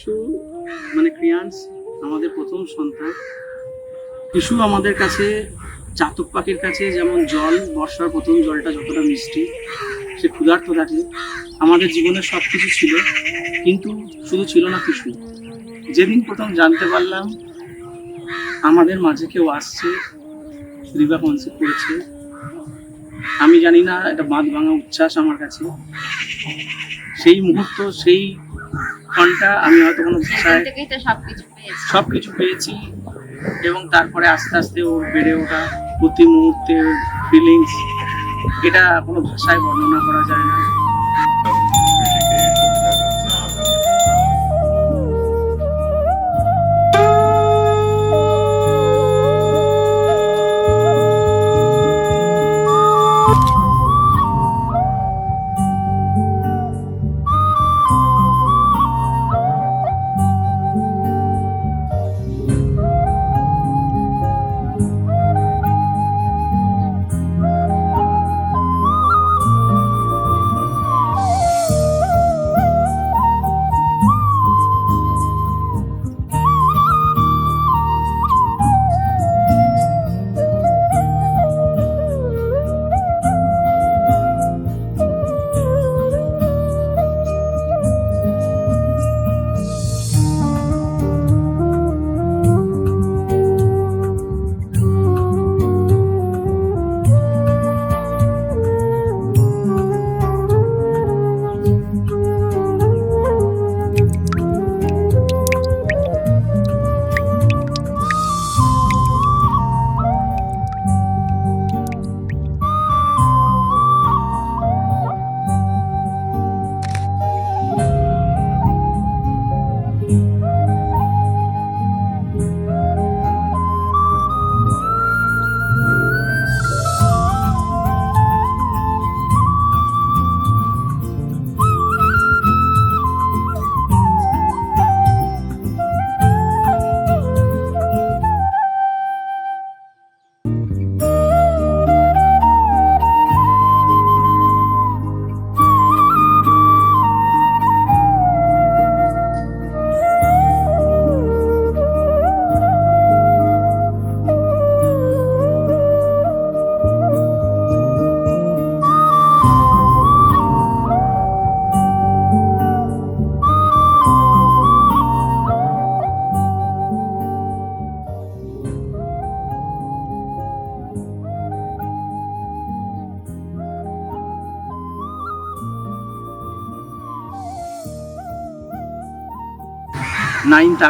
কিশু মানে ক্রিয়ান্স আমাদের প্রথম সন্তান। কিশু আমাদের কাছে চাতক পাখির কাছে যেমন জল, বর্ষার প্রথম জলটা যতটা মিষ্টি, সে ক্ষুধার্ত থাকে। আমাদের জীবনের সব কিছু ছিল, কিন্তু শুধু ছিল না কিশু। যেদিন প্রথম জানতে পারলাম আমাদের মাঝে কেউ আসছে, বিবাহ কনসেপ্ট করেছে, আমি জানি না, এটা বাঁধ ভাঙা উচ্ছ্বাস আমার কাছে। সেই মুহূর্ত, সেই ক্ষণটা আমি হয়তো কোনো ভাষায় সবকিছু পেয়েছি। এবং তারপরে আস্তে আস্তে ওর বেড়ে ওঠা প্রতি মুহূর্তের ফিলিংস, এটা কোনো ভাষায় বর্ণনা করা যায় না।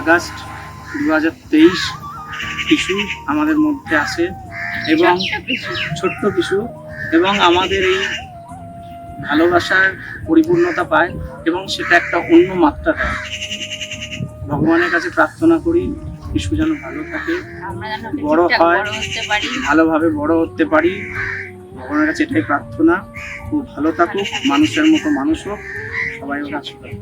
আগস্ট 2023 কিশু আমাদের মধ্যে আসে, এবং ছোট্ট কিশু, এবং আমাদের এই ভালোবাসার পরিপূর্ণতা পায়, এবং সেটা একটা অন্য মাত্রা দেয়। ভগবানের কাছে প্রার্থনা করি কিশু যেন ভালো থাকে, বড় হয়, ভালোভাবে বড় হতে পারি। ভগবানের কাছে এটাই প্রার্থনা, খুব ভালো থাকুক, মানুষের মতো মানুষ হোক, সবাই ওরা আশীর্বাদ।